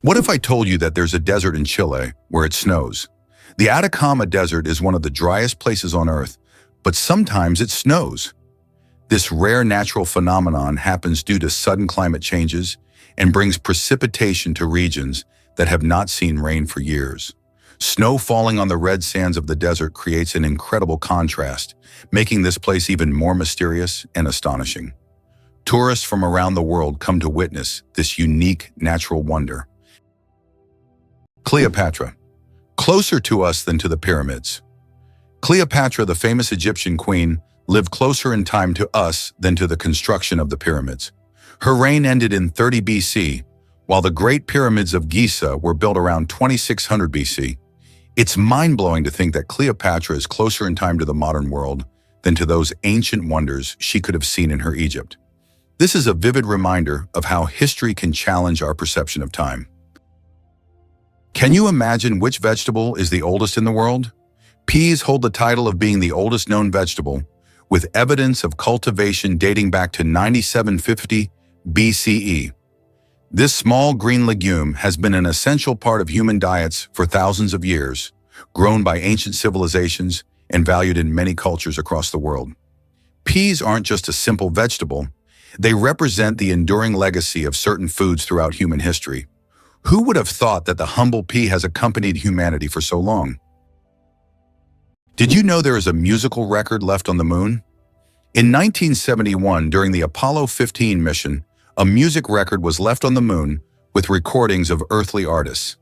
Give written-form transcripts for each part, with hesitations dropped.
What if I told you that there's a desert in Chile where it snows? The Atacama Desert is one of the driest places on Earth, but sometimes it snows. This rare natural phenomenon happens due to sudden climate changes and brings precipitation to regions that have not seen rain for years. Snow falling on the red sands of the desert creates an incredible contrast, making this place even more mysterious and astonishing. Tourists from around the world come to witness this unique natural wonder. Cleopatra. Closer to us than to the pyramids. Cleopatra, the famous Egyptian queen, lived closer in time to us than to the construction of the pyramids. Her reign ended in 30 BC, while the Great Pyramids of Giza were built around 2600 BC. It's mind-blowing to think that Cleopatra is closer in time to the modern world than to those ancient wonders she could have seen in her Egypt. This is a vivid reminder of how history can challenge our perception of time. Can you imagine which vegetable is the oldest in the world? Peas hold the title of being the oldest known vegetable, with evidence of cultivation dating back to 9750 BCE. This small green legume has been an essential part of human diets for thousands of years, grown by ancient civilizations and valued in many cultures across the world. Peas aren't just a simple vegetable, they represent the enduring legacy of certain foods throughout human history. Who would have thought that the humble pea has accompanied humanity for so long? Did you know there is a musical record left on the moon? In 1971, during the Apollo 15 mission, a music record was left on the moon with recordings of earthly artists.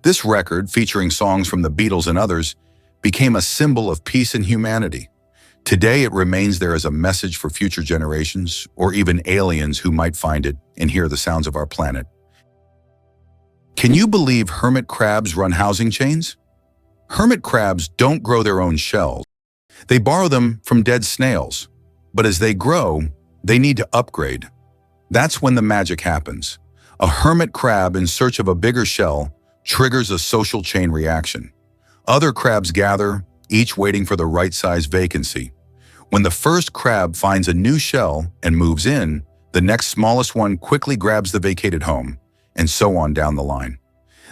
This record, featuring songs from the Beatles and others, became a symbol of peace and humanity. Today, it remains there as a message for future generations or even aliens who might find it and hear the sounds of our planet. Can you believe hermit crabs run housing chains? Hermit crabs don't grow their own shells. They borrow them from dead snails. But as they grow, they need to upgrade. That's when the magic happens. A hermit crab in search of a bigger shell triggers a social chain reaction. Other crabs gather, each waiting for the right size vacancy. When the first crab finds a new shell and moves in, the next smallest one quickly grabs the vacated home, and so on down the line.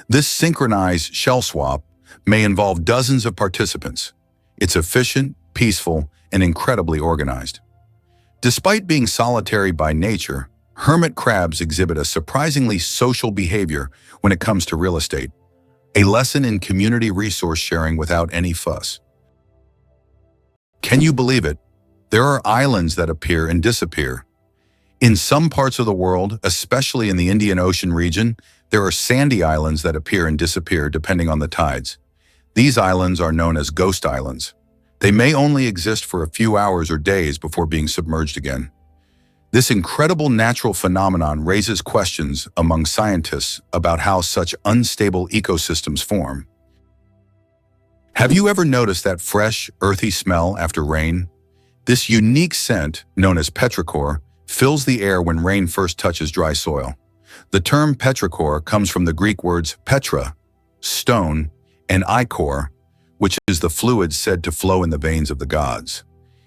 This synchronized shell swap may involve dozens of participants. It's efficient, peaceful, and incredibly organized. Despite being solitary by nature, hermit crabs exhibit a surprisingly social behavior when it comes to real estate, a lesson in community resource sharing without any fuss. Can you believe it? There are islands that appear and disappear. In some parts of the world, especially in the Indian Ocean region, there are sandy islands that appear and disappear depending on the tides. These islands are known as ghost islands. They may only exist for a few hours or days before being submerged again. This incredible natural phenomenon raises questions among scientists about how such unstable ecosystems form. Have you ever noticed that fresh, earthy smell after rain? This unique scent, known as petrichor, fills the air when rain first touches dry soil. The term petrichor comes from the Greek words petra, stone, and ichor, which is the fluid said to flow in the veins of the gods.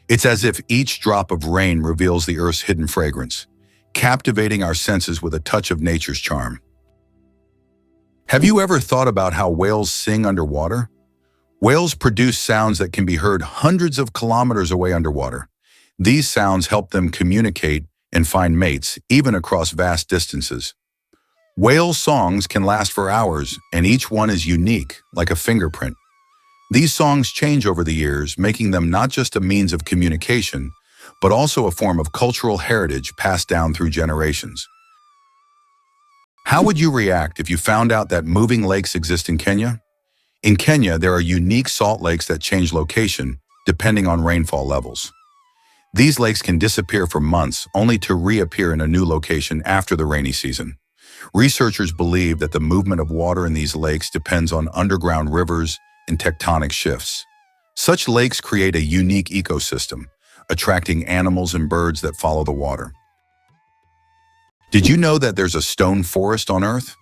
It's as if each drop of rain reveals the earth's hidden fragrance, captivating our senses with a touch of nature's charm. Have you ever thought about how whales sing underwater? Whales produce sounds that can be heard hundreds of kilometers away underwater. These sounds help them communicate and find mates, even across vast distances. Whale songs can last for hours, and each one is unique, like a fingerprint. These songs change over the years, making them not just a means of communication, but also a form of cultural heritage passed down through generations. How would you react if you found out that moving lakes exist in Kenya? In Kenya, there are unique salt lakes that change location depending on rainfall levels. These lakes can disappear for months only to reappear in a new location after the rainy season. Researchers believe that the movement of water in these lakes depends on underground rivers and tectonic shifts. Such lakes create a unique ecosystem, attracting animals and birds that follow the water. Did you know that there's a stone forest on Earth?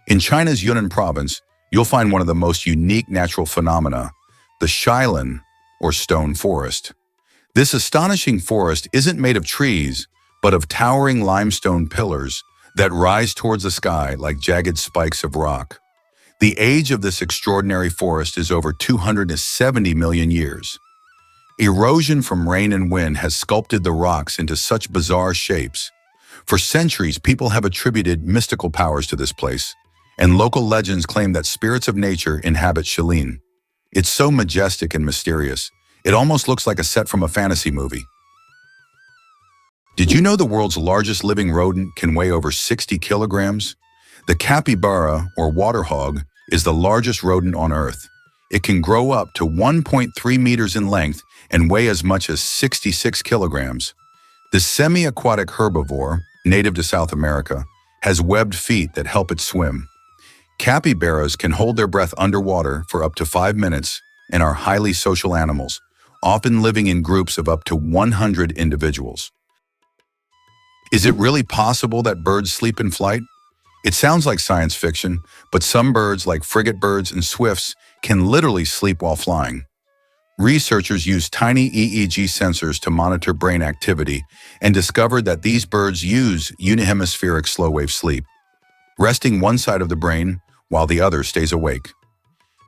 In China's Yunnan province, you'll find one of the most unique natural phenomena, the Shailan, or stone forest. This astonishing forest isn't made of trees, but of towering limestone pillars that rise towards the sky like jagged spikes of rock. The age of this extraordinary forest is over 270 million years. Erosion from rain and wind has sculpted the rocks into such bizarre shapes. For centuries, people have attributed mystical powers to this place, and local legends claim that spirits of nature inhabit Shawshank. It's so majestic and mysterious, it almost looks like a set from a fantasy movie. Did you know the world's largest living rodent can weigh over 60 kilograms? The capybara, or water hog, is the largest rodent on Earth. It can grow up to 1.3 meters in length and weigh as much as 66 kilograms. The semi-aquatic herbivore, native to South America, has webbed feet that help it swim. Capybaras can hold their breath underwater for up to 5 minutes and are highly social animals, often living in groups of up to 100 individuals. Is it really possible that birds sleep in flight? It sounds like science fiction, but some birds, like frigate birds and swifts, can literally sleep while flying. Researchers used tiny EEG sensors to monitor brain activity and discovered that these birds use unihemispheric slow-wave sleep, resting one side of the brain while the other stays awake.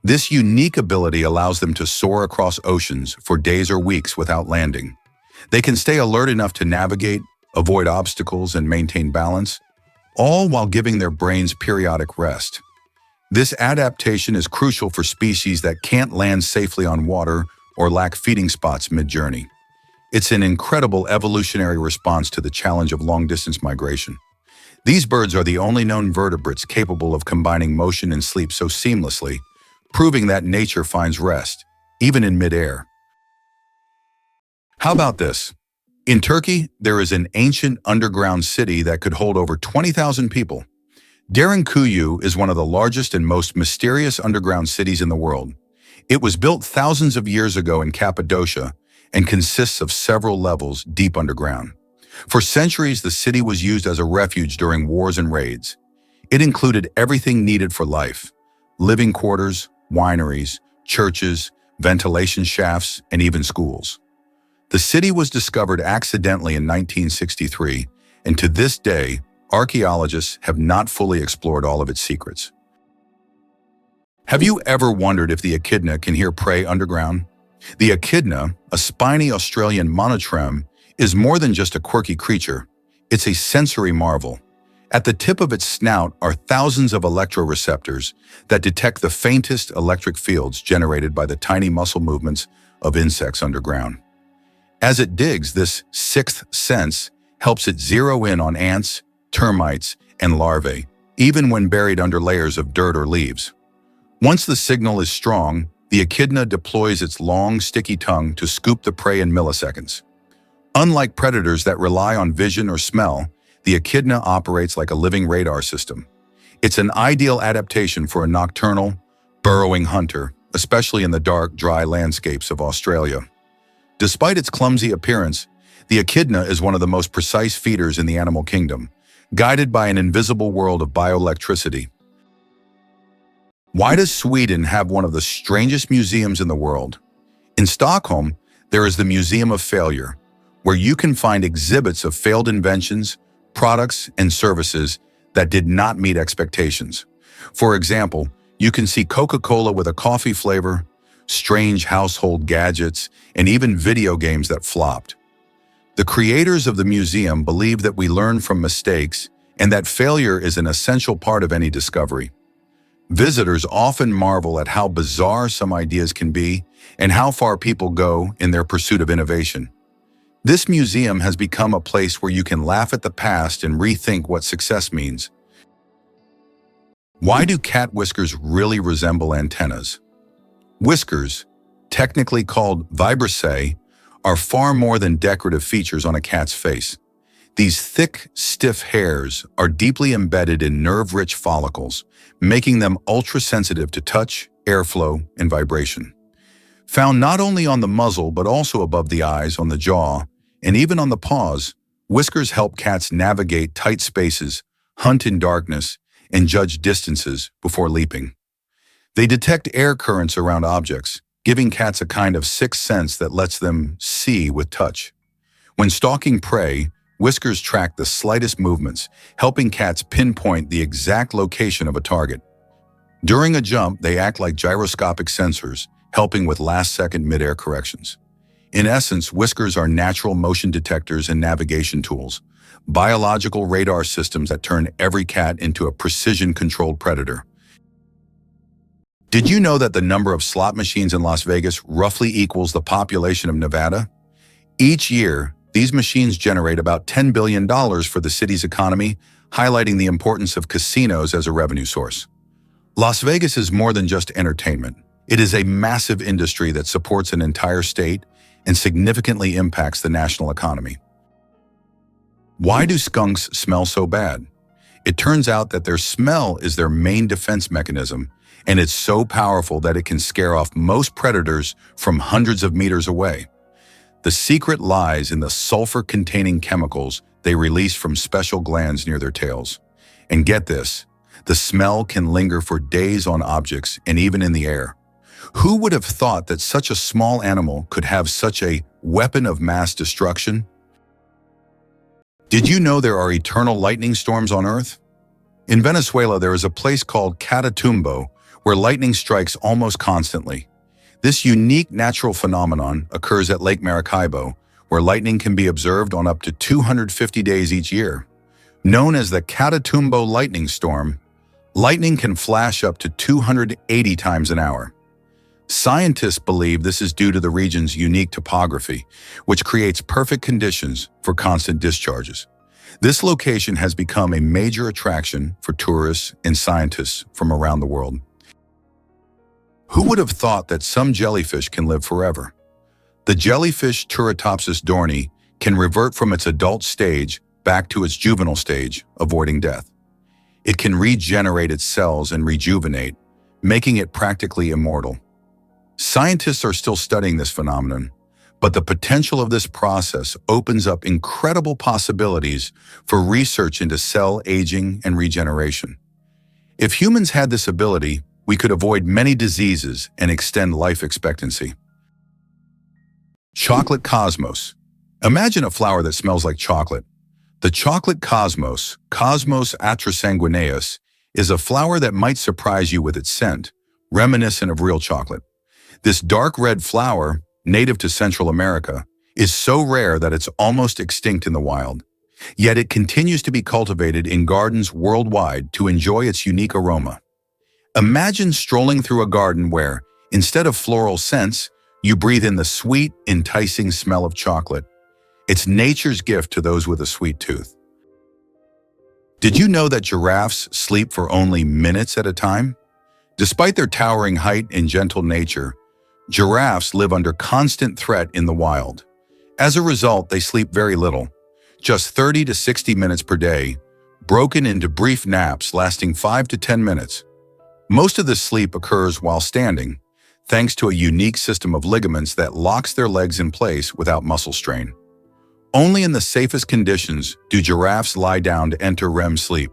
This unique ability allows them to soar across oceans for days or weeks without landing. They can stay alert enough to navigate, avoid obstacles, and maintain balance, all while giving their brains periodic rest. This adaptation is crucial for species that can't land safely on water or lack feeding spots mid-journey. It's an incredible evolutionary response to the challenge of long-distance migration. These birds are the only known vertebrates capable of combining motion and sleep so seamlessly, proving that nature finds rest, even in mid-air. How about this? In Turkey, there is an ancient underground city that could hold over 20,000 people. Derinkuyu is one of the largest and most mysterious underground cities in the world. It was built thousands of years ago in Cappadocia and consists of several levels deep underground. For centuries, the city was used as a refuge during wars and raids. It included everything needed for life: living quarters, wineries, churches, ventilation shafts, and even schools. The city was discovered accidentally in 1963, and to this day, archaeologists have not fully explored all of its secrets. Have you ever wondered if the echidna can hear prey underground? The echidna, a spiny Australian monotreme, is more than just a quirky creature. It's a sensory marvel. At the tip of its snout are thousands of electroreceptors that detect the faintest electric fields generated by the tiny muscle movements of insects underground. As it digs, this sixth sense helps it zero in on ants, termites, and larvae, even when buried under layers of dirt or leaves. Once the signal is strong, the echidna deploys its long, sticky tongue to scoop the prey in milliseconds. Unlike predators that rely on vision or smell, the echidna operates like a living radar system. It's an ideal adaptation for a nocturnal, burrowing hunter, especially in the dark, dry landscapes of Australia. Despite its clumsy appearance, the echidna is one of the most precise feeders in the animal kingdom, guided by an invisible world of bioelectricity. Why does Sweden have one of the strangest museums in the world? In Stockholm, there is the Museum of Failure, where you can find exhibits of failed inventions, products, and services that did not meet expectations. For example, you can see Coca-Cola with a coffee flavor, strange household gadgets, and even video games that flopped. The creators of the museum believe that we learn from mistakes and that failure is an essential part of any discovery. Visitors often marvel at how bizarre some ideas can be and how far people go in their pursuit of innovation. This museum has become a place where you can laugh at the past and rethink what success means. Why do cat whiskers really resemble antennas? Whiskers, technically called vibrissae, are far more than decorative features on a cat's face. These thick, stiff hairs are deeply embedded in nerve-rich follicles, making them ultra-sensitive to touch, airflow, and vibration. Found not only on the muzzle but also above the eyes, on the jaw, and even on the paws, whiskers help cats navigate tight spaces, hunt in darkness, and judge distances before leaping. They detect air currents around objects, giving cats a kind of sixth sense that lets them see with touch. When stalking prey, whiskers track the slightest movements, helping cats pinpoint the exact location of a target. During a jump, they act like gyroscopic sensors, helping with last-second mid-air corrections. In essence, whiskers are natural motion detectors and navigation tools, biological radar systems that turn every cat into a precision-controlled predator. Did you know that the number of slot machines in Las Vegas roughly equals the population of Nevada? Each year, these machines generate about $10 billion for the city's economy, highlighting the importance of casinos as a revenue source. Las Vegas is more than just entertainment. It is a massive industry that supports an entire state and significantly impacts the national economy. Why do skunks smell so bad? It turns out that their smell is their main defense mechanism, and it's so powerful that it can scare off most predators from hundreds of meters away. The secret lies in the sulfur-containing chemicals they release from special glands near their tails. And get this, the smell can linger for days on objects and even in the air. Who would have thought that such a small animal could have such a weapon of mass destruction? Did you know there are eternal lightning storms on Earth? In Venezuela, there is a place called Catatumbo where lightning strikes almost constantly. This unique natural phenomenon occurs at Lake Maracaibo, where lightning can be observed on up to 250 days each year. Known as the Catatumbo lightning storm, lightning can flash up to 280 times an hour. Scientists believe this is due to the region's unique topography, which creates perfect conditions for constant discharges. This location has become a major attraction for tourists and scientists from around the world. Who would have thought that some jellyfish can live forever? The jellyfish Turritopsis dohrnii can revert from its adult stage back to its juvenile stage, avoiding death. It can regenerate its cells and rejuvenate, making it practically immortal. Scientists are still studying this phenomenon, but the potential of this process opens up incredible possibilities for research into cell aging and regeneration. If humans had this ability, we could avoid many diseases and extend life expectancy. Chocolate cosmos. Imagine a flower that smells like chocolate. The chocolate cosmos, Cosmos atrasanguineus, is a flower that might surprise you with its scent, reminiscent of real chocolate. This dark red flower, native to Central America, is so rare that it's almost extinct in the wild. Yet it continues to be cultivated in gardens worldwide to enjoy its unique aroma. Imagine strolling through a garden where, instead of floral scents, you breathe in the sweet, enticing smell of chocolate. It's nature's gift to those with a sweet tooth. Did you know that giraffes sleep for only minutes at a time? Despite their towering height and gentle nature, giraffes live under constant threat in the wild. As a result, they sleep very little, just 30 to 60 minutes per day, broken into brief naps lasting 5 to 10 minutes. Most of this sleep occurs while standing, thanks to a unique system of ligaments that locks their legs in place without muscle strain. Only in the safest conditions do giraffes lie down to enter REM sleep,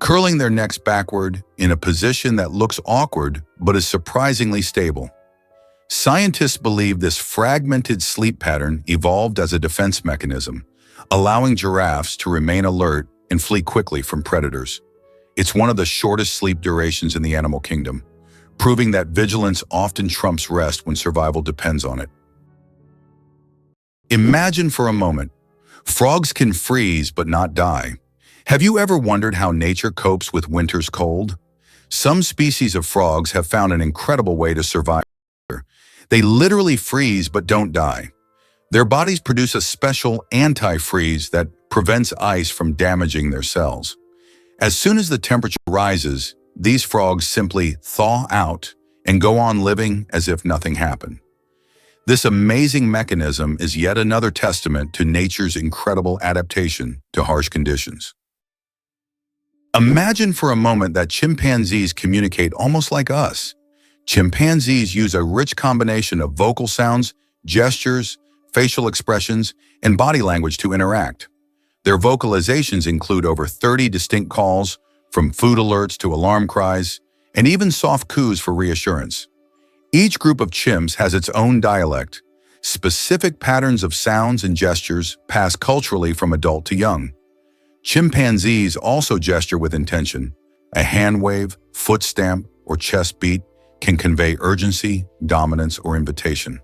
curling their necks backward in a position that looks awkward but is surprisingly stable. Scientists believe this fragmented sleep pattern evolved as a defense mechanism, allowing giraffes to remain alert and flee quickly from predators. It's one of the shortest sleep durations in the animal kingdom, proving that vigilance often trumps rest when survival depends on it. Imagine for a moment, frogs can freeze but not die. Have you ever wondered how nature copes with winter's cold? Some species of frogs have found an incredible way to survive. They literally freeze but don't die. Their bodies produce a special anti-freeze that prevents ice from damaging their cells. As soon as the temperature rises, these frogs simply thaw out and go on living as if nothing happened. This amazing mechanism is yet another testament to nature's incredible adaptation to harsh conditions. Imagine for a moment that chimpanzees communicate almost like us. Chimpanzees use a rich combination of vocal sounds, gestures, facial expressions, and body language to interact. Their vocalizations include over 30 distinct calls, from food alerts to alarm cries, and even soft coos for reassurance. Each group of chimps has its own dialect, Specific patterns of sounds and gestures pass culturally from adult to young. Chimpanzees also gesture with intention. A hand wave, foot stamp, or chest beat can convey urgency, dominance, or invitation.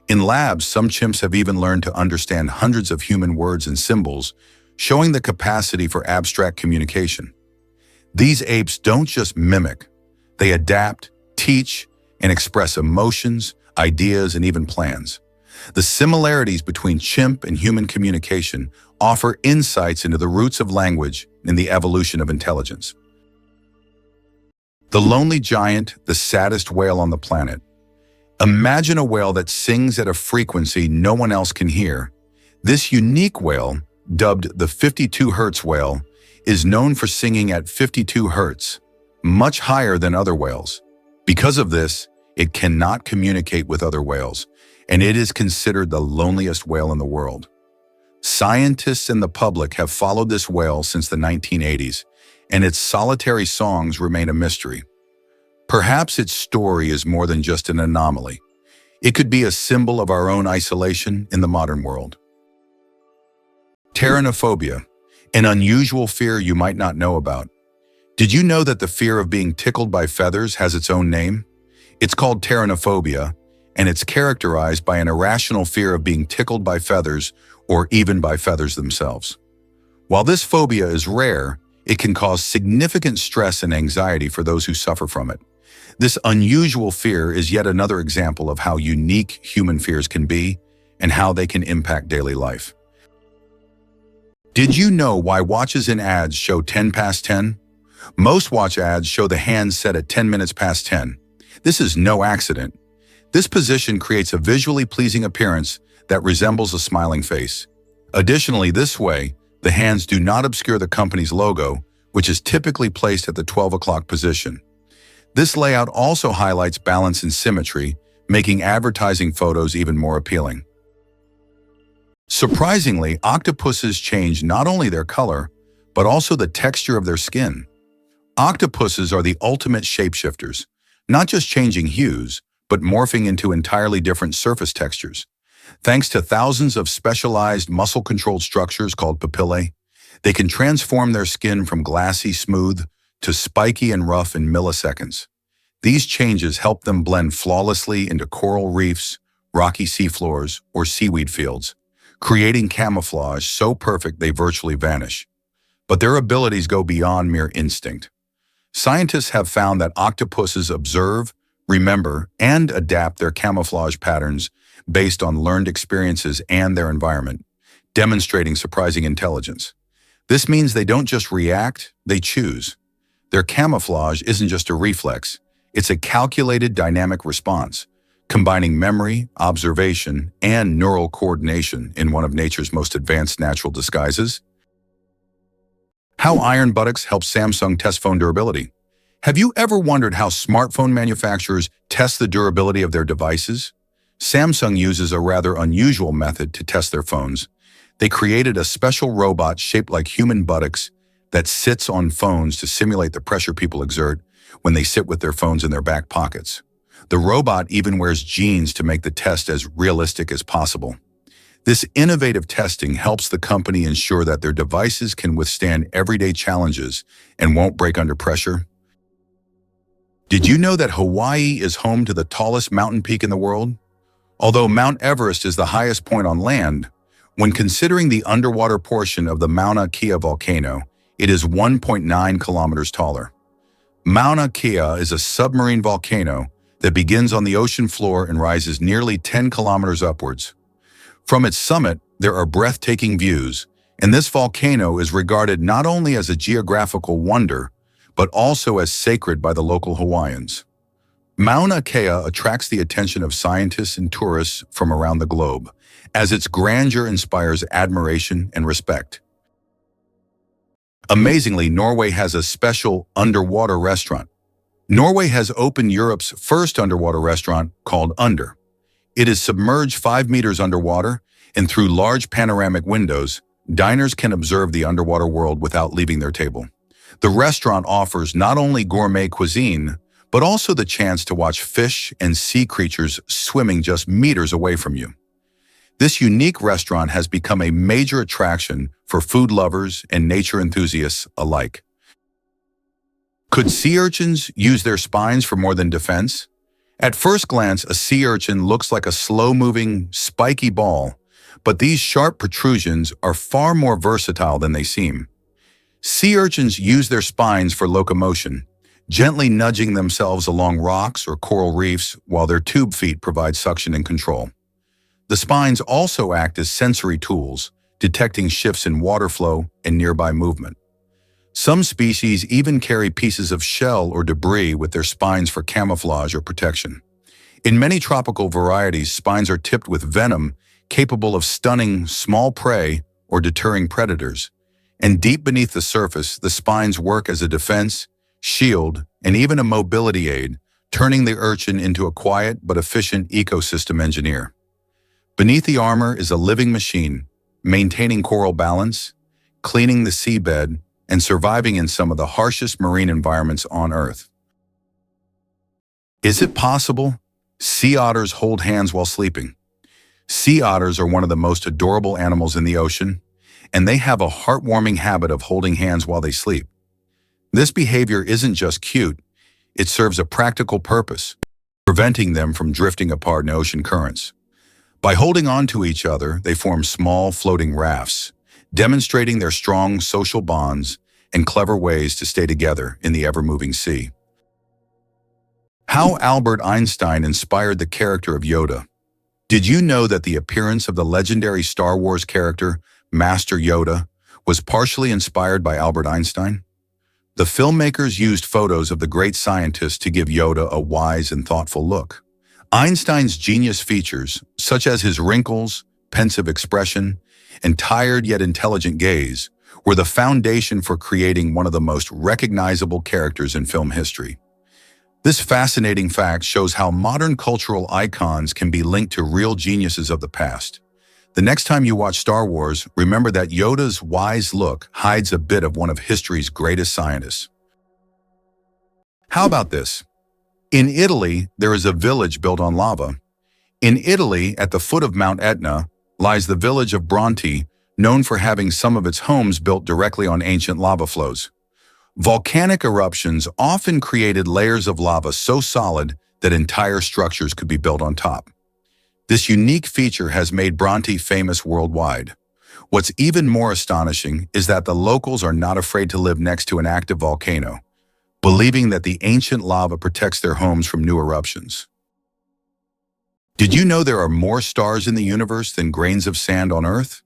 In labs, some chimps have even learned to understand hundreds of human words and symbols, showing the capacity for abstract communication. These apes don't just mimic, they adapt, teach, and express emotions, ideas, and even plans. The similarities between chimp and human communication offer insights into the roots of language and the evolution of intelligence. The lonely giant, the saddest whale on the planet. Imagine a whale that sings at a frequency no one else can hear. This unique whale, dubbed the 52 Hz whale, is known for singing at 52 Hz, much higher than other whales. Because of this, it cannot communicate with other whales, and it is considered the loneliest whale in the world. Scientists and the public have followed this whale since the 1980s, and its solitary songs remain a mystery. Perhaps its story is more than just an anomaly. It could be a symbol of our own isolation in the modern world. Tyrannophobia, an unusual fear you might not know about. Did you know that the fear of being tickled by feathers has its own name? It's called Tyrannophobia, and it's characterized by an irrational fear of being tickled by feathers or even by feathers themselves. While this phobia is rare, it can cause significant stress and anxiety for those who suffer from it. This unusual fear is yet another example of how unique human fears can be and how they can impact daily life. Did you know why watches in ads show 10 past 10? Most watch ads show the hands set at 10 minutes past 10. This is no accident. This position creates a visually pleasing appearance that resembles a smiling face. Additionally, this way, the hands do not obscure the company's logo, which is typically placed at the 12 o'clock position. This layout also highlights balance and symmetry, making advertising photos even more appealing. Surprisingly, octopuses change not only their color, but also the texture of their skin. Octopuses are the ultimate shapeshifters, not just changing hues, but morphing into entirely different surface textures. Thanks to thousands of specialized muscle-controlled structures called papillae, they can transform their skin from glassy smooth to spiky and rough in milliseconds. These changes help them blend flawlessly into coral reefs, rocky seafloors, or seaweed fields, creating camouflage so perfect they virtually vanish. But their abilities go beyond mere instinct. Scientists have found that octopuses observe, remember, and adapt their camouflage patterns based on learned experiences and their environment, demonstrating surprising intelligence. This means they don't just react, they choose. Their camouflage isn't just a reflex, it's a calculated dynamic response, combining memory, observation, and neural coordination in one of nature's most advanced natural disguises. How iron buttocks help Samsung test phone durability. Have you ever wondered how smartphone manufacturers test the durability of their devices? Samsung uses a rather unusual method to test their phones. They created a special robot shaped like human buttocks that sits on phones to simulate the pressure people exert when they sit with their phones in their back pockets. The robot even wears jeans to make the test as realistic as possible. This innovative testing helps the company ensure that their devices can withstand everyday challenges and won't break under pressure. Did you know that Hawaii is home to the tallest mountain peak in the world? Although Mount Everest is the highest point on land, when considering the underwater portion of the Mauna Kea volcano, it is 1.9 kilometers taller. Mauna Kea is a submarine volcano that begins on the ocean floor and rises nearly 10 kilometers upwards. From its summit, there are breathtaking views, and this volcano is regarded not only as a geographical wonder, but also as sacred by the local Hawaiians. Mauna Kea attracts the attention of scientists and tourists from around the globe, as its grandeur inspires admiration and respect. Amazingly, Norway has a special underwater restaurant. Norway has opened Europe's first underwater restaurant called Under. It is submerged 5 meters underwater, and through large panoramic windows, diners can observe the underwater world without leaving their table. The restaurant offers not only gourmet cuisine, but also the chance to watch fish and sea creatures swimming just meters away from you. This unique restaurant has become a major attraction for food lovers and nature enthusiasts alike. Could sea urchins use their spines for more than defense? At first glance, a sea urchin looks like a slow-moving, spiky ball, but these sharp protrusions are far more versatile than they seem. Sea urchins use their spines for locomotion, gently nudging themselves along rocks or coral reefs while their tube feet provide suction and control. The spines also act as sensory tools, detecting shifts in water flow and nearby movement. Some species even carry pieces of shell or debris with their spines for camouflage or protection. In many tropical varieties, spines are tipped with venom, capable of stunning small prey or deterring predators. And deep beneath the surface, the spines work as a defense, shield, and even a mobility aid, turning the urchin into a quiet but efficient ecosystem engineer. Beneath the armor is a living machine, maintaining coral balance, cleaning the seabed, and surviving in some of the harshest marine environments on Earth. Is it possible? Sea otters hold hands while sleeping. Sea otters are one of the most adorable animals in the ocean, and they have a heartwarming habit of holding hands while they sleep. This behavior isn't just cute, it serves a practical purpose, preventing them from drifting apart in ocean currents. By holding on to each other, they form small floating rafts, demonstrating their strong social bonds and clever ways to stay together in the ever-moving sea. How Albert Einstein inspired the character of Yoda. Did you know that the appearance of the legendary Star Wars character, Master Yoda, was partially inspired by Albert Einstein? The filmmakers used photos of the great scientist to give Yoda a wise and thoughtful look. Einstein's genius features, such as his wrinkles, pensive expression, and tired yet intelligent gaze, were the foundation for creating one of the most recognizable characters in film history. This fascinating fact shows how modern cultural icons can be linked to real geniuses of the past. The next time you watch Star Wars, remember that Yoda's wise look hides a bit of one of history's greatest scientists. How about this? In Italy, there is a village built on lava. In Italy, at the foot of Mount Etna, lies the village of Bronte, known for having some of its homes built directly on ancient lava flows. Volcanic eruptions often created layers of lava so solid that entire structures could be built on top. This unique feature has made Bronte famous worldwide. What's even more astonishing is that the locals are not afraid to live next to an active volcano, believing that the ancient lava protects their homes from new eruptions. Did you know there are more stars in the universe than grains of sand on Earth?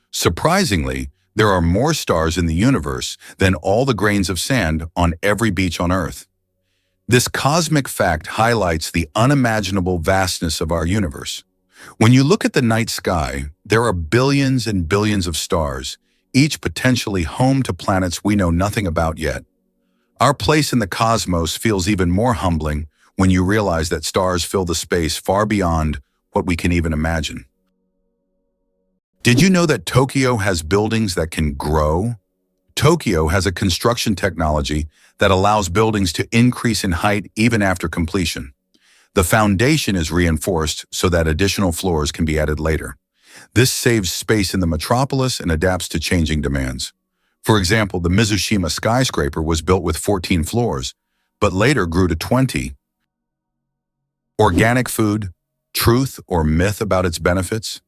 Surprisingly, there are more stars in the universe than all the grains of sand on every beach on Earth. This cosmic fact highlights the unimaginable vastness of our universe. When you look at the night sky, there are billions and billions of stars, each potentially home to planets we know nothing about yet. Our place in the cosmos feels even more humbling when you realize that stars fill the space far beyond what we can even imagine. Did you know that Tokyo has buildings that can grow? Tokyo has a construction technology that allows buildings to increase in height even after completion. The foundation is reinforced so that additional floors can be added later. This saves space in the metropolis and adapts to changing demands. For example, the Mizushima skyscraper was built with 14 floors, but later grew to 20. Organic food, truth or myth about its benefits?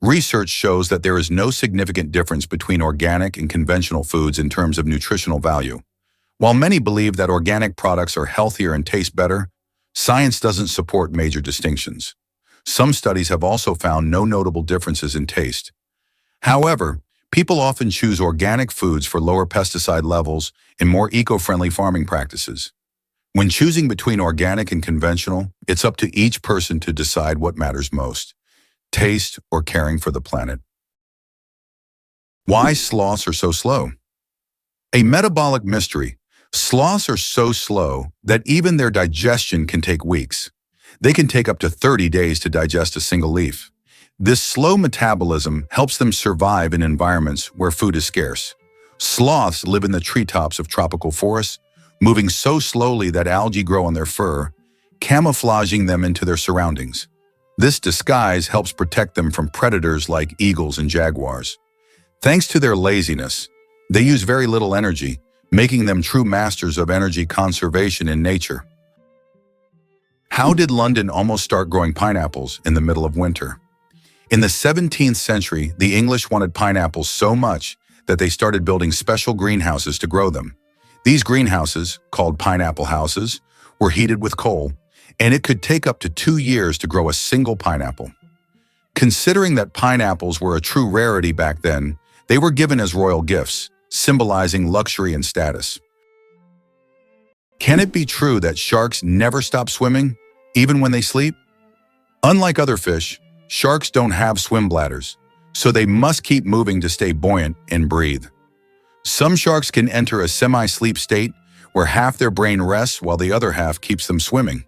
Research shows that there is no significant difference between organic and conventional foods in terms of nutritional value. While many believe that organic products are healthier and taste better, science doesn't support major distinctions. Some studies have also found no notable differences in taste. However, people often choose organic foods for lower pesticide levels and more eco-friendly farming practices. When choosing between organic and conventional, it's up to each person to decide what matters most: taste or caring for the planet. Why sloths are so slow? A metabolic mystery. Sloths are so slow that even their digestion can take weeks. They can take up to 30 days to digest a single leaf. This slow metabolism helps them survive in environments where food is scarce. Sloths live in the treetops of tropical forests, moving so slowly that algae grow on their fur, camouflaging them into their surroundings. This disguise helps protect them from predators like eagles and jaguars. Thanks to their laziness, they use very little energy, making them true masters of energy conservation in nature. How did London almost start growing pineapples in the middle of winter? In the 17th century, the English wanted pineapples so much that they started building special greenhouses to grow them. These greenhouses, called pineapple houses, were heated with coal, and it could take up to 2 years to grow a single pineapple. Considering that pineapples were a true rarity back then, they were given as royal gifts, symbolizing luxury and status. Can it be true that sharks never stop swimming, even when they sleep? Unlike other fish, sharks don't have swim bladders, so they must keep moving to stay buoyant and breathe. Some sharks can enter a semi-sleep state where half their brain rests while the other half keeps them swimming.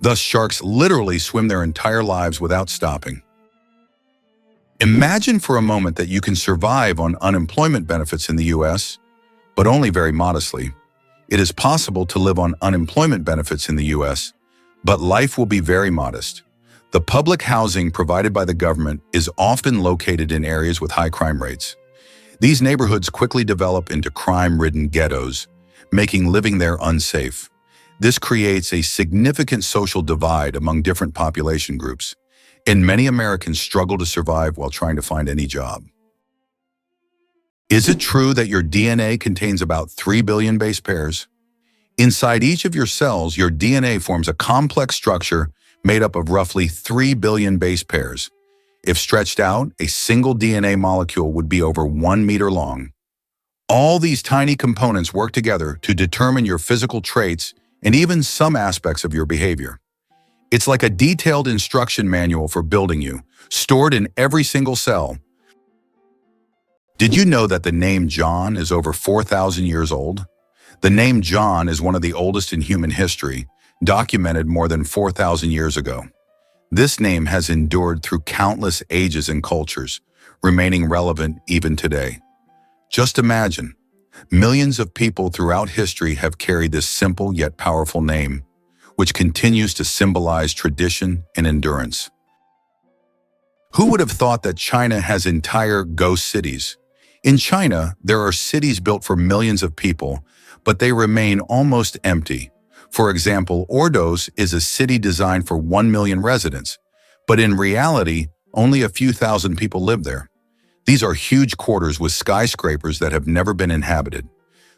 Thus, sharks literally swim their entire lives without stopping. Imagine for a moment that you can survive on unemployment benefits in the US, but only very modestly. It is possible to live on unemployment benefits in the US, but life will be very modest. The public housing provided by the government is often located in areas with high crime rates. These neighborhoods quickly develop into crime-ridden ghettos, making living there unsafe. This creates a significant social divide among different population groups, and many Americans struggle to survive while trying to find any job. Is it true that your DNA contains about 3 billion base pairs? Inside each of your cells, your DNA forms a complex structure made up of roughly 3 billion base pairs. If stretched out, a single DNA molecule would be over 1 meter long. All these tiny components work together to determine your physical traits and even some aspects of your behavior. It's like a detailed instruction manual for building you, stored in every single cell. Did you know that the name John is over 4,000 years old? The name John is one of the oldest in human history, documented more than 4,000 years ago. This name has endured through countless ages and cultures, remaining relevant even today. Just imagine, millions of people throughout history have carried this simple yet powerful name, which continues to symbolize tradition and endurance. Who would have thought that China has entire ghost cities? In China, there are cities built for millions of people, but they remain almost empty. For example, Ordos is a city designed for 1 million residents, but in reality, only a few thousand people live there. These are huge quarters with skyscrapers that have never been inhabited.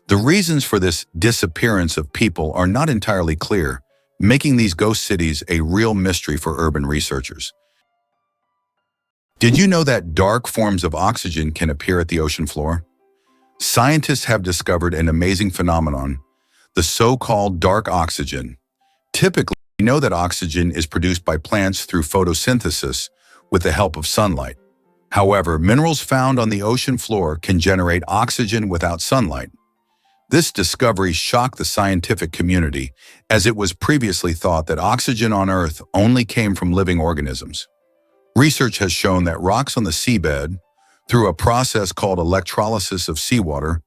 The reasons for this disappearance of people are not entirely clear, making these ghost cities a real mystery for urban researchers. Did you know that dark forms of oxygen can appear at the ocean floor? Scientists have discovered an amazing phenomenon, the so-called dark oxygen. Typically, we know that oxygen is produced by plants through photosynthesis with the help of sunlight. However, minerals found on the ocean floor can generate oxygen without sunlight. This discovery shocked the scientific community, as it was previously thought that oxygen on Earth only came from living organisms. Research has shown that rocks on the seabed, through a process called electrolysis of seawater,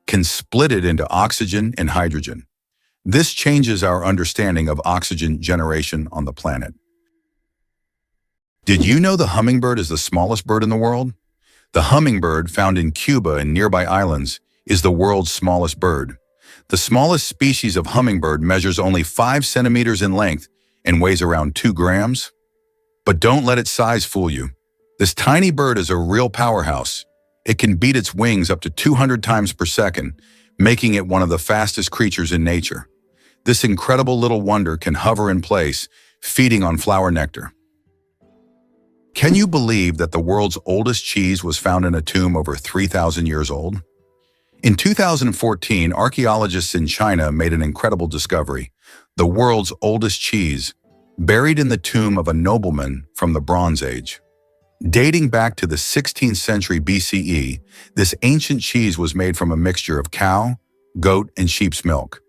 can split it into oxygen and hydrogen. This changes our understanding of oxygen generation on the planet. Did you know the hummingbird is the smallest bird in the world? The hummingbird, found in Cuba and nearby islands, is the world's smallest bird. The smallest species of hummingbird measures only 5 centimeters in length and weighs around 2 grams. But don't let its size fool you. This tiny bird is a real powerhouse. It can beat its wings up to 200 times per second, making it one of the fastest creatures in nature. This incredible little wonder can hover in place, feeding on flower nectar. Can you believe that the world's oldest cheese was found in a tomb over 3,000 years old? In 2014, archaeologists in China made an incredible discovery: the world's oldest cheese, buried in the tomb of a nobleman from the Bronze Age. Dating back to the 16th century BCE, this ancient cheese was made from a mixture of cow, goat, and sheep's milk.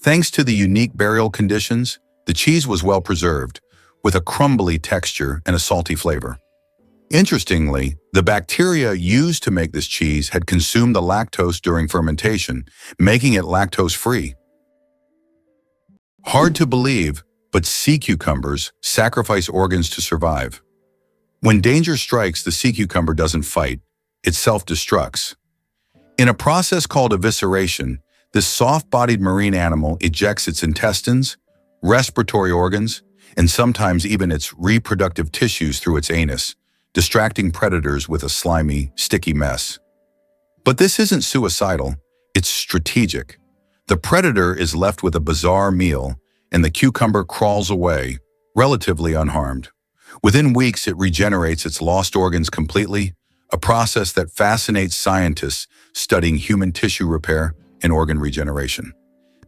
Thanks to the unique burial conditions, the cheese was well preserved, with a crumbly texture and a salty flavor. Interestingly, the bacteria used to make this cheese had consumed the lactose during fermentation, making it lactose-free. Hard to believe, But sea cucumbers sacrifice organs to survive. When danger strikes, the sea cucumber doesn't fight, it self-destructs. In a process called evisceration, this soft-bodied marine animal ejects its intestines, respiratory organs, and sometimes even its reproductive tissues through its anus, distracting predators with a slimy, sticky mess. But this isn't suicidal, it's strategic. The predator is left with a bizarre meal, and the cucumber crawls away, relatively unharmed. Within weeks, it regenerates its lost organs completely, a process that fascinates scientists studying human tissue repair and organ regeneration.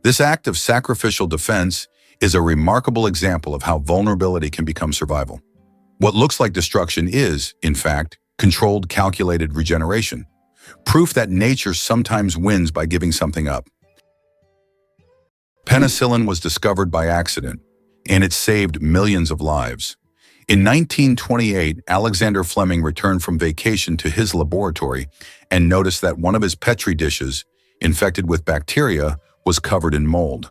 This act of sacrificial defense is a remarkable example of how vulnerability can become survival. What looks like destruction is, in fact, controlled, calculated regeneration, proof that nature sometimes wins by giving something up. Penicillin was discovered by accident, and it saved millions of lives. In 1928, Alexander Fleming returned from vacation to his laboratory and noticed that one of his Petri dishes, infected with bacteria, was covered in mold.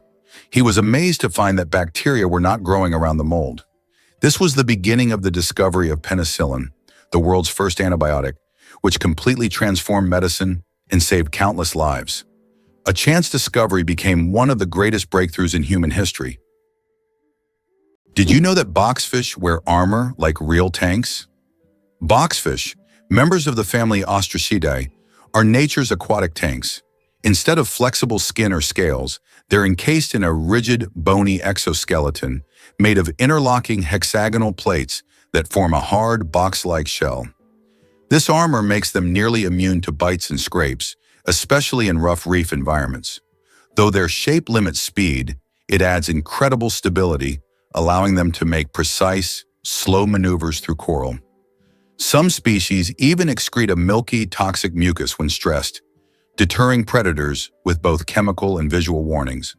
He was amazed to find that bacteria were not growing around the mold. This was the beginning of the discovery of penicillin, the world's first antibiotic, which completely transformed medicine and saved countless lives. A chance discovery became one of the greatest breakthroughs in human history. Did you know that boxfish wear armor like real tanks? Boxfish, members of the family Ostracidae, are nature's aquatic tanks. Instead of flexible skin or scales, they're encased in a rigid, bony exoskeleton made of interlocking hexagonal plates that form a hard, box-like shell. This armor makes them nearly immune to bites and scrapes, especially in rough reef environments. Though their shape limits speed, it adds incredible stability, allowing them to make precise, slow maneuvers through coral. Some species even excrete a milky, toxic mucus when stressed, deterring predators with both chemical and visual warnings.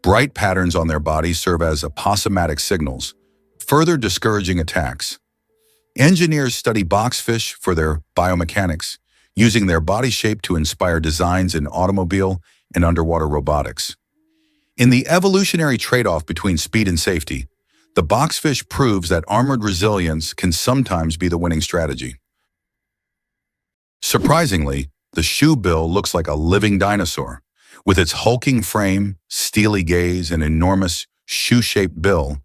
Bright patterns on their bodies serve as aposematic signals, further discouraging attacks. Engineers study boxfish for their biomechanics, using their body shape to inspire designs in automobile and underwater robotics. In the evolutionary trade-off between speed and safety, the boxfish proves that armored resilience can sometimes be the winning strategy. Surprisingly, the shoebill looks like a living dinosaur. With its hulking frame, steely gaze, and enormous shoe-shaped bill,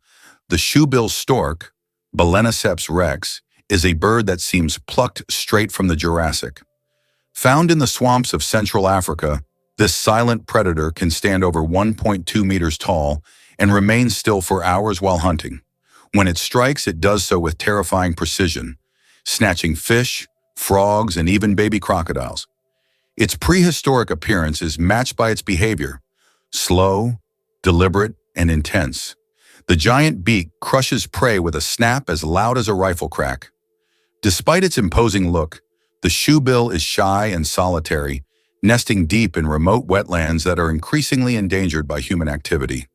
the shoebill stork, Baleniceps rex, is a bird that seems plucked straight from the Jurassic. Found in the swamps of Central Africa, this silent predator can stand over 1.2 meters tall and remain still for hours while hunting. When it strikes, it does so with terrifying precision, snatching fish, frogs, and even baby crocodiles. Its prehistoric appearance is matched by its behavior, slow, deliberate, and intense. The giant beak crushes prey with a snap as loud as a rifle crack. Despite its imposing look, the shoebill is shy and solitary, nesting deep in remote wetlands that are increasingly endangered by human activity.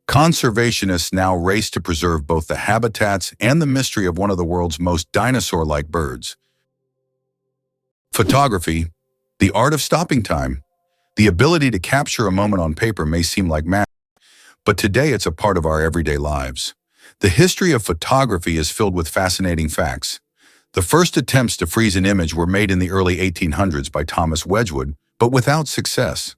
Conservationists now race to preserve both the habitats and the mystery of one of the world's most dinosaur-like birds. Photography, the art of stopping time. The ability to capture a moment on paper may seem like magic, but today it's a part of our everyday lives. The history of photography is filled with fascinating facts. The first attempts to freeze an image were made in the early 1800s by Thomas Wedgwood, but without success.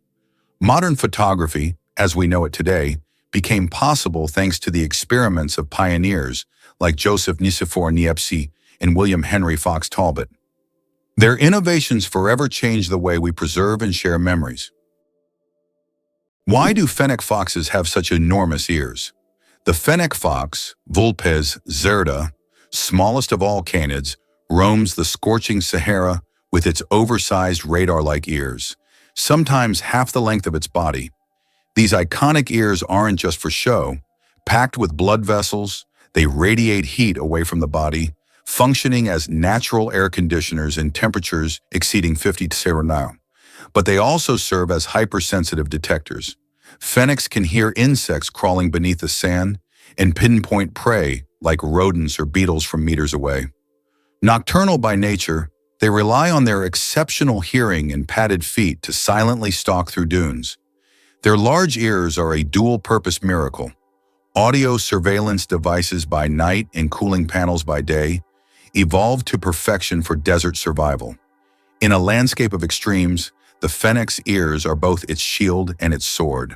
Modern photography, as we know it today, became possible thanks to the experiments of pioneers like Joseph Nicephore Niepce and William Henry Fox Talbot. Their innovations forever changed the way we preserve and share memories. Why do fennec foxes have such enormous ears? The fennec fox, Vulpes zerda, smallest of all canids, roams the scorching Sahara with its oversized radar-like ears, sometimes half the length of its body. These iconic ears aren't just for show. Packed with blood vessels, they radiate heat away from the body, functioning as natural air conditioners in temperatures exceeding 50 Fahrenheit. But they also serve as hypersensitive detectors. Fennecs can hear insects crawling beneath the sand and pinpoint prey like rodents or beetles from meters away. Nocturnal by nature, they rely on their exceptional hearing and padded feet to silently stalk through dunes. Their large ears are a dual-purpose miracle. Audio surveillance devices by night and cooling panels by day evolved to perfection for desert survival. In a landscape of extremes, the fennec's ears are both its shield and its sword.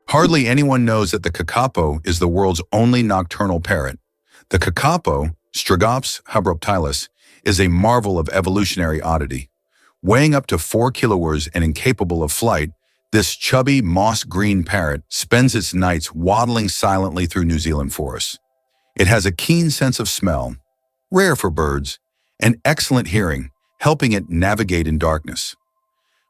Hardly anyone knows that the cacapo is the world's only nocturnal parrot. The cacapo, Strigops hubruptilis, is a marvel of evolutionary oddity. Weighing up to 4 kilos and incapable of flight, this chubby, moss-green parrot spends its nights waddling silently through New Zealand forests. It has a keen sense of smell, rare for birds, and excellent hearing, helping it navigate in darkness.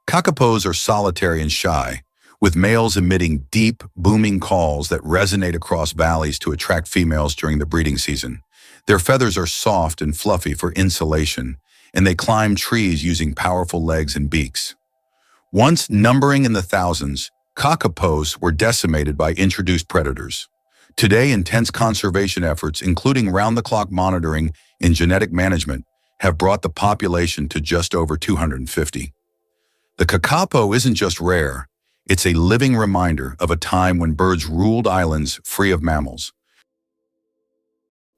Cacapos are solitary and shy, with males emitting deep, booming calls that resonate across valleys to attract females during the breeding season. Their feathers are soft and fluffy for insulation, and they climb trees using powerful legs and beaks. Once numbering in the thousands, cacapos were decimated by introduced predators. Today, intense conservation efforts, including round-the-clock monitoring and genetic management, have brought the population to just over 250. The cacapo isn't just rare, it's a living reminder of a time when birds ruled islands free of mammals.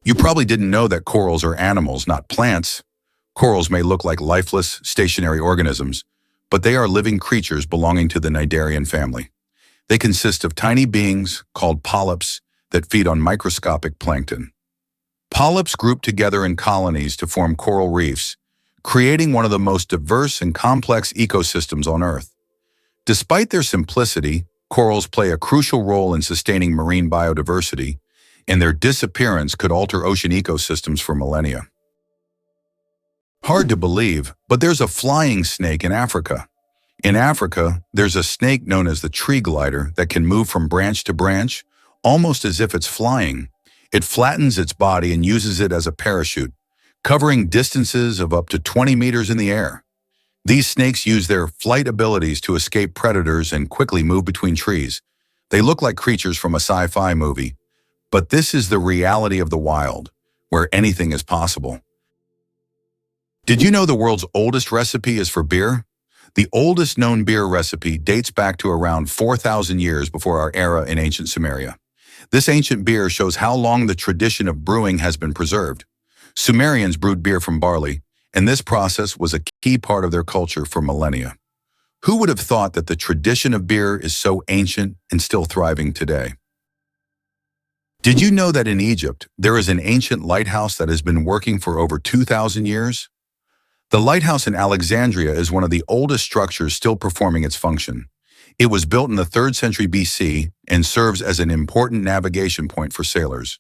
You probably didn't know that corals are animals, not plants. Corals may look like lifeless, stationary organisms, but they are living creatures belonging to the cnidarian family. They consist of tiny beings called polyps that feed on microscopic plankton. Polyps group together in colonies to form coral reefs, creating one of the most diverse and complex ecosystems on Earth. Despite their simplicity, corals play a crucial role in sustaining marine biodiversity, and their disappearance could alter ocean ecosystems for millennia. Hard to believe, but there's a flying snake in Africa. In Africa, there's a snake known as the tree glider that can move from branch to branch, almost as if it's flying. It flattens its body and uses it as a parachute, covering distances of up to 20 meters in the air. These snakes use their flight abilities to escape predators and quickly move between trees. They look like creatures from a sci-fi movie, but this is the reality of the wild, where anything is possible. Did you know the world's oldest recipe is for beer? The oldest known beer recipe dates back to around 4,000 years before our era in ancient Sumeria. This ancient beer shows how long the tradition of brewing has been preserved. Sumerians brewed beer from barley, and this process was a key part of their culture for millennia. Who would have thought that the tradition of beer is so ancient and still thriving today? Did you know that in Egypt, there is an ancient lighthouse that has been working for over 2,000 years? The lighthouse in Alexandria is one of the oldest structures still performing its function. It was built in the 3rd century BC and serves as an important navigation point for sailors.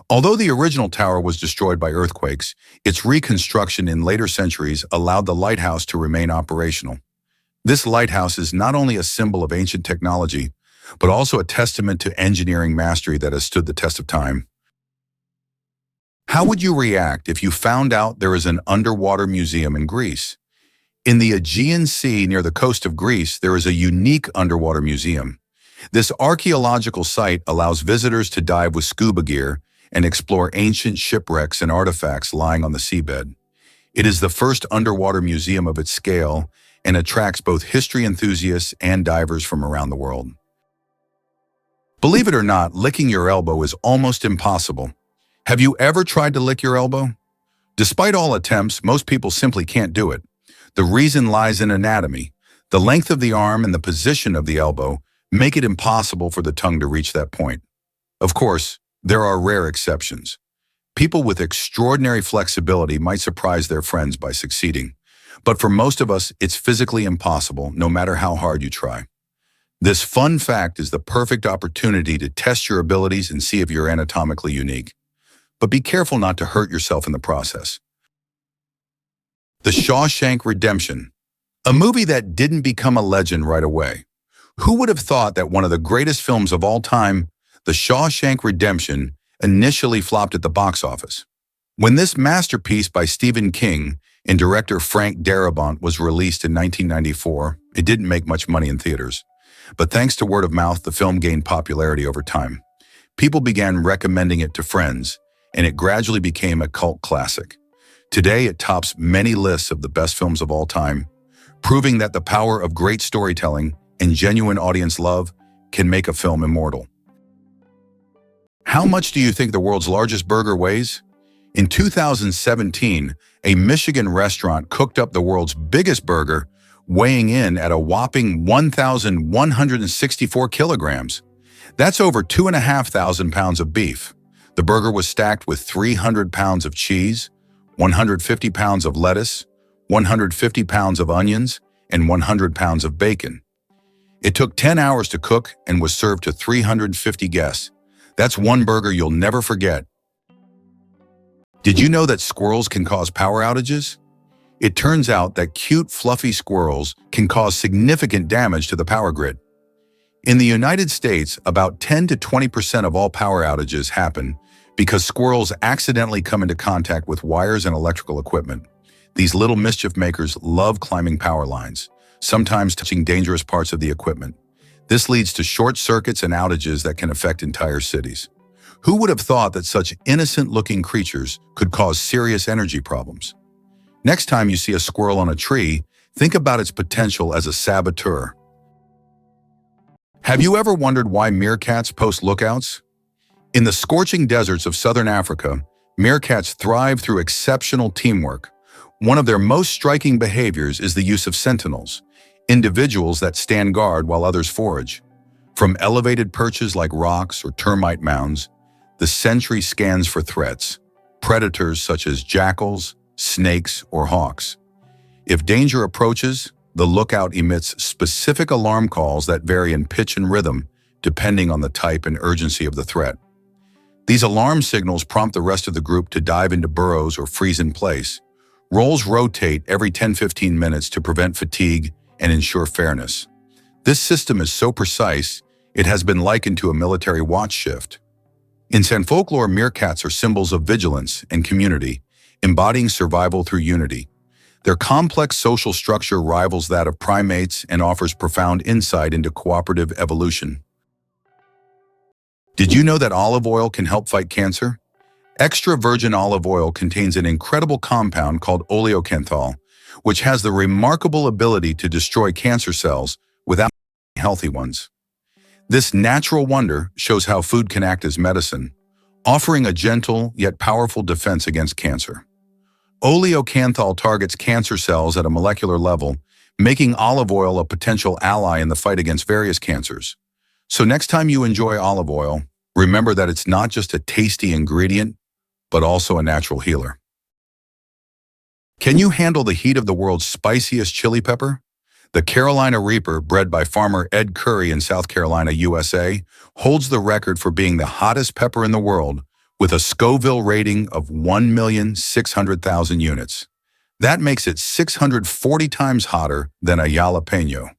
Although the original tower was destroyed by earthquakes, its reconstruction in later centuries allowed the lighthouse to remain operational. This lighthouse is not only a symbol of ancient technology, but also a testament to engineering mastery that has stood the test of time. How would you react if you found out there is an underwater museum in Greece? In the Aegean Sea near the coast of Greece, there is a unique underwater museum. This archaeological site allows visitors to dive with scuba gear and explore ancient shipwrecks and artifacts lying on the seabed. It is the first underwater museum of its scale and attracts both history enthusiasts and divers from around the world. Believe it or not, licking your elbow is almost impossible. Have you ever tried to lick your elbow? Despite all attempts, most people simply can't do it. The reason lies in anatomy. The length of the arm and the position of the elbow make it impossible for the tongue to reach that point. Of course, there are rare exceptions. People with extraordinary flexibility might surprise their friends by succeeding. But for most of us, it's physically impossible, no matter how hard you try. This fun fact is the perfect opportunity to test your abilities and see if you're anatomically unique. But be careful not to hurt yourself in the process. The Shawshank Redemption, a movie that didn't become a legend right away. Who would have thought that one of the greatest films of all time, The Shawshank Redemption, initially flopped at the box office? When this masterpiece by Stephen King and director Frank Darabont was released in 1994, it didn't make much money in theaters. But thanks to word of mouth, the film gained popularity over time. People began recommending it to friends, and it gradually became a cult classic. Today, it tops many lists of the best films of all time, proving that the power of great storytelling and genuine audience love can make a film immortal. How much do you think the world's largest burger weighs? In 2017, a Michigan restaurant cooked up the world's biggest burger, weighing in at a whopping 1,164 kilograms. That's over 2,500 pounds of beef. The burger was stacked with 300 pounds of cheese, 150 pounds of lettuce, 150 pounds of onions, and 100 pounds of bacon. It took 10 hours to cook and was served to 350 guests. That's one burger you'll never forget. Did you know that squirrels can cause power outages? It turns out that cute, fluffy squirrels can cause significant damage to the power grid. In the United States, about 10 to 20% of all power outages happen because squirrels accidentally come into contact with wires and electrical equipment. These little mischief makers love climbing power lines, sometimes touching dangerous parts of the equipment. This leads to short circuits and outages that can affect entire cities. Who would have thought that such innocent-looking creatures could cause serious energy problems? Next time you see a squirrel on a tree, think about its potential as a saboteur. Have you ever wondered why meerkats post lookouts? In the scorching deserts of southern Africa, meerkats thrive through exceptional teamwork. One of their most striking behaviors is the use of sentinels, individuals that stand guard while others forage. From elevated perches like rocks or termite mounds, the sentry scans for threats, predators such as jackals, snakes, or hawks. If danger approaches, the lookout emits specific alarm calls that vary in pitch and rhythm, depending on the type and urgency of the threat. These alarm signals prompt the rest of the group to dive into burrows or freeze in place. Roles rotate every 10-15 minutes to prevent fatigue and ensure fairness. This system is so precise, it has been likened to a military watch shift. In San folklore, meerkats are symbols of vigilance and community, embodying survival through unity. Their complex social structure rivals that of primates and offers profound insight into cooperative evolution. Did you know that olive oil can help fight cancer? Extra virgin olive oil contains an incredible compound called oleocanthal, which has the remarkable ability to destroy cancer cells without healthy ones. This natural wonder shows how food can act as medicine, offering a gentle yet powerful defense against cancer. Oleocanthal targets cancer cells at a molecular level, making olive oil a potential ally in the fight against various cancers. So next time you enjoy olive oil, remember that it's not just a tasty ingredient, but also a natural healer. Can you handle the heat of the world's spiciest chili pepper? The Carolina Reaper, bred by farmer Ed Curry in South Carolina, USA, holds the record for being the hottest pepper in the world, with a Scoville rating of 1,600,000 units. That makes it 640 times hotter than a jalapeno.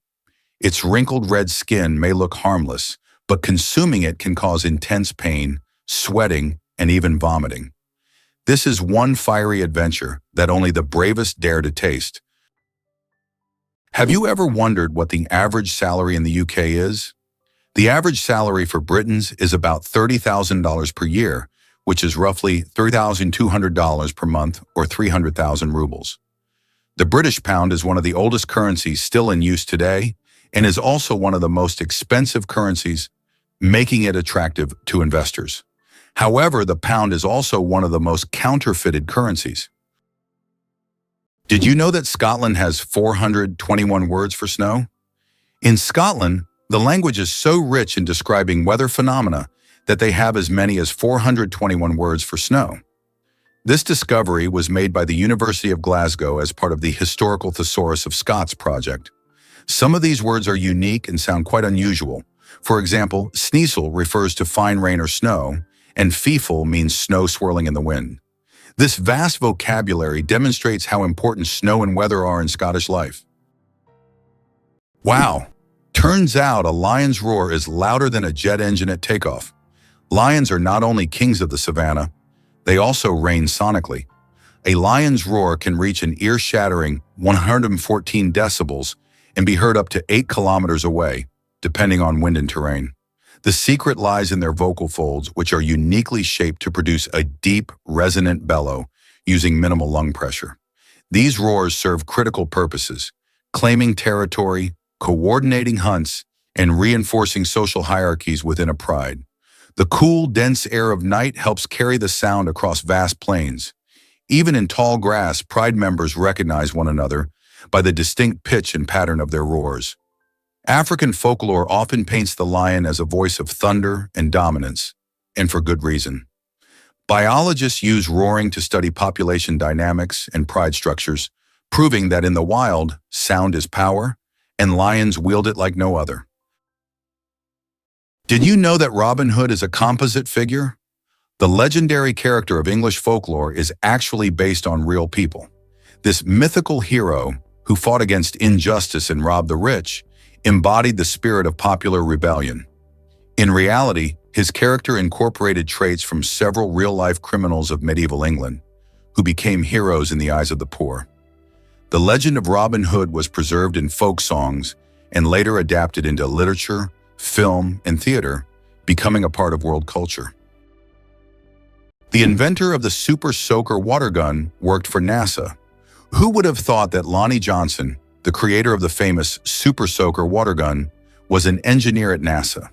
Its wrinkled red skin may look harmless, but consuming it can cause intense pain, sweating, and even vomiting. This is one fiery adventure that only the bravest dare to taste. Have you ever wondered what the average salary in the UK is? The average salary for Britons is about $30,000 per year, which is roughly $3,200 per month or 300,000 rubles. The British pound is one of the oldest currencies still in use today and is also one of the most expensive currencies, making it attractive to investors. However, the pound is also one of the most counterfeited currencies. Did you know that Scotland has 421 words for snow? In Scotland, the language is so rich in describing weather phenomena that they have as many as 421 words for snow. This discovery was made by the University of Glasgow as part of the Historical Thesaurus of Scots project. Some of these words are unique and sound quite unusual. For example, sneasel refers to fine rain or snow, and feefle means snow swirling in the wind. This vast vocabulary demonstrates how important snow and weather are in Scottish life. Wow! Turns out a lion's roar is louder than a jet engine at takeoff. Lions are not only kings of the savannah, they also reign sonically. A lion's roar can reach an ear-shattering 114 decibels and be heard up to 8 kilometers away, depending on wind and terrain. The secret lies in their vocal folds, which are uniquely shaped to produce a deep, resonant bellow using minimal lung pressure. These roars serve critical purposes, claiming territory, coordinating hunts, and reinforcing social hierarchies within a pride. The cool, dense air of night helps carry the sound across vast plains. Even in tall grass, pride members recognize one another by the distinct pitch and pattern of their roars. African folklore often paints the lion as a voice of thunder and dominance, and for good reason. Biologists use roaring to study population dynamics and pride structures, proving that in the wild, sound is power, and lions wield it like no other. Did you know that Robin Hood is a composite figure? The legendary character of English folklore is actually based on real people. This mythical hero, who fought against injustice and robbed the rich, embodied the spirit of popular rebellion. In reality, his character incorporated traits from several real-life criminals of medieval England, who became heroes in the eyes of the poor. The legend of Robin Hood was preserved in folk songs and later adapted into literature, film, and theater, becoming a part of world culture. The inventor of the Super Soaker water gun worked for NASA. Who would have thought that Lonnie Johnson, the creator of the famous Super Soaker water gun, was an engineer at NASA?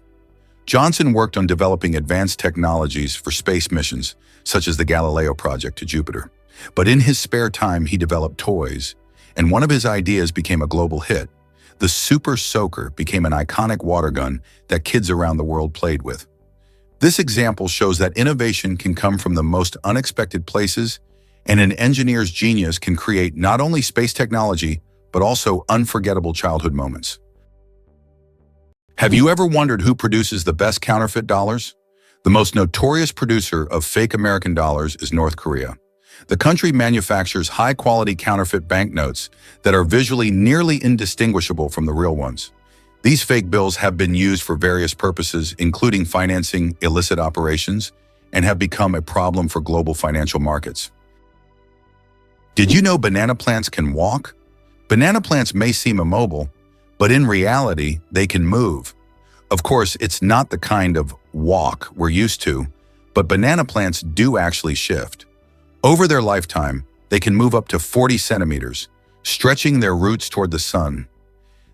Johnson worked on developing advanced technologies for space missions, such as the Galileo project to Jupiter. But in his spare time, he developed toys, and one of his ideas became a global hit. The Super Soaker became an iconic water gun that kids around the world played with. This example shows that innovation can come from the most unexpected places, and an engineer's genius can create not only space technology, but also unforgettable childhood moments. Have you ever wondered who produces the best counterfeit dollars? The most notorious producer of fake American dollars is North Korea. The country manufactures high-quality counterfeit banknotes that are visually nearly indistinguishable from the real ones. These fake bills have been used for various purposes, including financing illicit operations, and have become a problem for global financial markets. Did you know banana plants can walk? Banana plants may seem immobile, but in reality, they can move. Of course, it's not the kind of walk we're used to, but banana plants do actually shift. Over their lifetime, they can move up to 40 centimeters, stretching their roots toward the sun.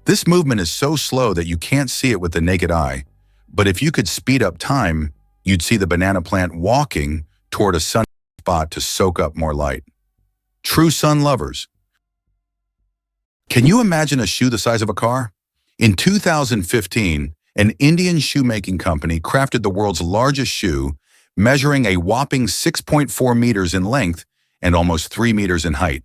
This movement is so slow that you can't see it with the naked eye, but if you could speed up time, you'd see the banana plant walking toward a sunny spot to soak up more light. True sun lovers. Can you imagine a shoe the size of a car? In 2015, an Indian shoemaking company crafted the world's largest shoe, measuring a whopping 6.4 meters in length and almost 3 meters in height.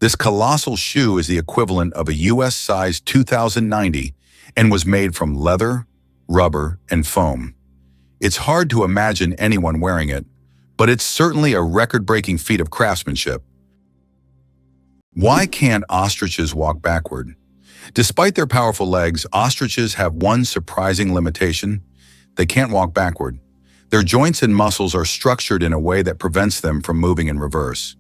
This colossal shoe is the equivalent of a US-sized 2090 and was made from leather, rubber, and foam. It's hard to imagine anyone wearing it, but it's certainly a record-breaking feat of craftsmanship. Why can't ostriches walk backward? Despite their powerful legs, ostriches have one surprising limitation: they can't walk backward. Their joints and muscles are structured in a way that prevents them from moving in reverse.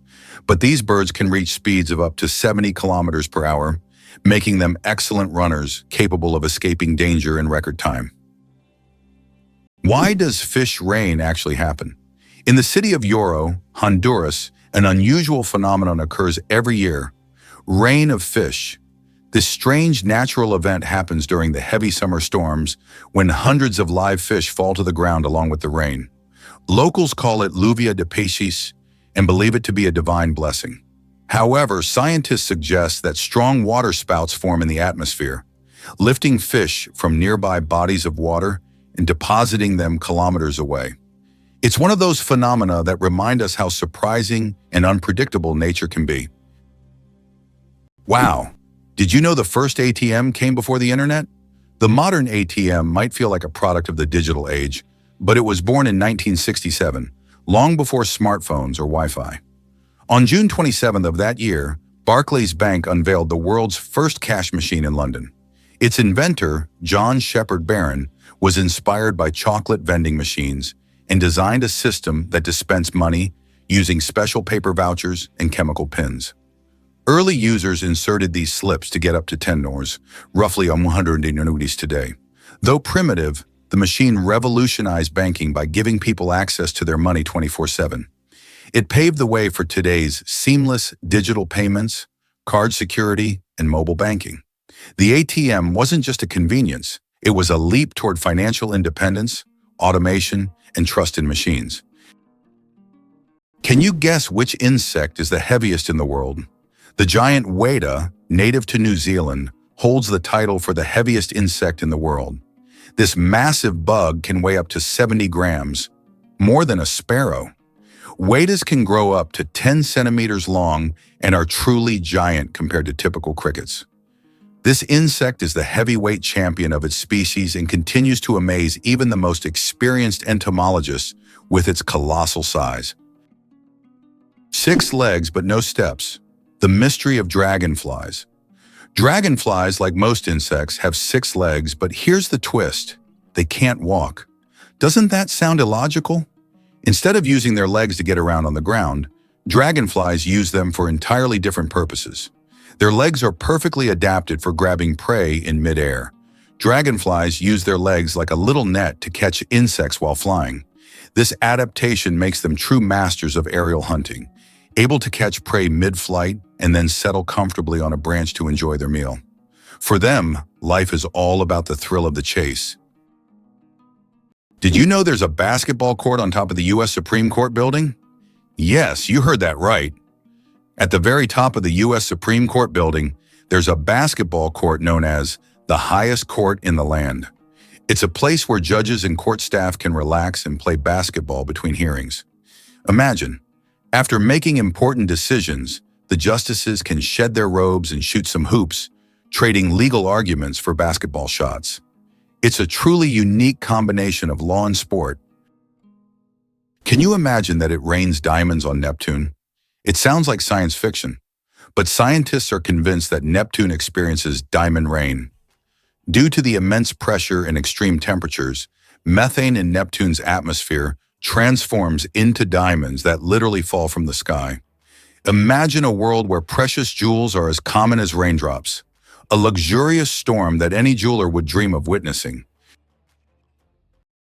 But these birds can reach speeds of up to 70 kilometers per hour, making them excellent runners capable of escaping danger in record time. Why does fish rain actually happen? In the city of Yoro, Honduras, an unusual phenomenon occurs every year: rain of fish. This strange natural event happens during the heavy summer storms when hundreds of live fish fall to the ground along with the rain. Locals call it lluvia de peces and believe it to be a divine blessing. However, scientists suggest that strong water spouts form in the atmosphere, lifting fish from nearby bodies of water and depositing them kilometers away. It's one of those phenomena that remind us how surprising and unpredictable nature can be. Wow! Did you know the first ATM came before the internet? The modern ATM might feel like a product of the digital age, but it was born in 1967, long before smartphones or Wi-Fi. On June 27th of that year, Barclays Bank unveiled the world's first cash machine in London. Its inventor, John Shepherd Barron, was inspired by chocolate vending machines and designed a system that dispensed money using special paper vouchers and chemical pins. Early users inserted these slips to get up to 10 nors, roughly 100 annuities today. Though primitive, the machine revolutionized banking by giving people access to their money 24/7. It paved the way for today's seamless digital payments, card security, and mobile banking. The ATM wasn't just a convenience, it was a leap toward financial independence, automation, and trust in machines. Can you guess which insect is the heaviest in the world? The giant Yoda, native to New Zealand, holds the title for the heaviest insect in the world. This massive bug can weigh up to 70 grams, more than a sparrow. Yodas can grow up to 10 centimeters long and are truly giant compared to typical crickets. This insect is the heavyweight champion of its species and continues to amaze even the most experienced entomologists with its colossal size. 6 legs but no steps. The mystery of dragonflies. Dragonflies, like most insects, have 6 legs, but here's the twist. They can't walk. Doesn't that sound illogical? Instead of using their legs to get around on the ground, dragonflies use them for entirely different purposes. Their legs are perfectly adapted for grabbing prey in midair. Dragonflies use their legs like a little net to catch insects while flying. This adaptation makes them true masters of aerial hunting, able to catch prey mid-flight and then settle comfortably on a branch to enjoy their meal. For them, life is all about the thrill of the chase. Did you know there's a basketball court on top of the U.S. Supreme Court building? Yes, you heard that right. At the very top of the U.S. Supreme Court building, there's a basketball court known as the highest court in the land. It's a place where judges and court staff can relax and play basketball between hearings. Imagine, after making important decisions, the justices can shed their robes and shoot some hoops, trading legal arguments for basketball shots. It's a truly unique combination of law and sport. Can you imagine that it rains diamonds on Neptune? It sounds like science fiction, but scientists are convinced that Neptune experiences diamond rain. Due to the immense pressure and extreme temperatures, methane in Neptune's atmosphere transforms into diamonds that literally fall from the sky. Imagine a world where precious jewels are as common as raindrops, a luxurious storm that any jeweler would dream of witnessing.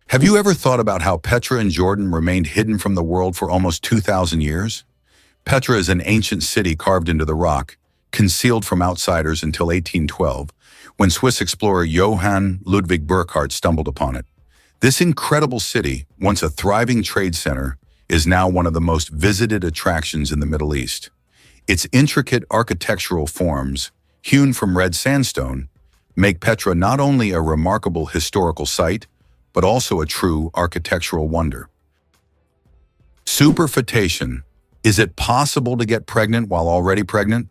Have you ever thought about how Petra in Jordan remained hidden from the world for almost 2,000 years? Petra is an ancient city carved into the rock, concealed from outsiders until 1812, when Swiss explorer Johann Ludwig Burckhardt stumbled upon it. This incredible city, once a thriving trade center, is now one of the most visited attractions in the Middle East. Its intricate architectural forms, hewn from red sandstone, make Petra not only a remarkable historical site, but also a true architectural wonder. Superfetation. Is it possible to get pregnant while already pregnant?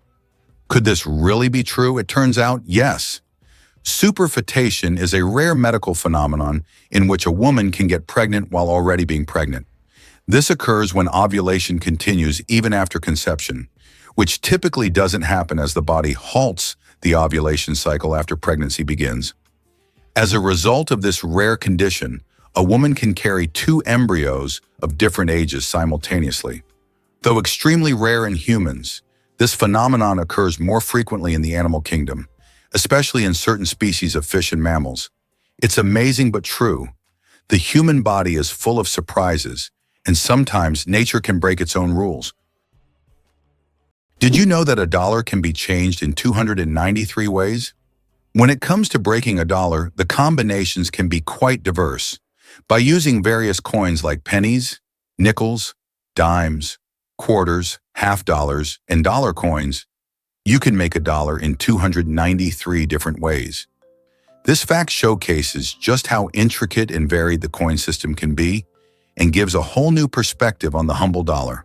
Could this really be true? It turns out, yes. Superfetation is a rare medical phenomenon in which a woman can get pregnant while already being pregnant. This occurs when ovulation continues even after conception, which typically doesn't happen as the body halts the ovulation cycle after pregnancy begins. As a result of this rare condition, a woman can carry 2 embryos of different ages simultaneously. Though extremely rare in humans, this phenomenon occurs more frequently in the animal kingdom, especially in certain species of fish and mammals. It's amazing but true. The human body is full of surprises, and sometimes nature can break its own rules. Did you know that a dollar can be changed in 293 ways? When it comes to breaking a dollar, the combinations can be quite diverse. By using various coins like pennies, nickels, dimes, quarters, half dollars, and dollar coins, you can make a dollar in 293 different ways. This fact showcases just how intricate and varied the coin system can be and gives a whole new perspective on the humble dollar.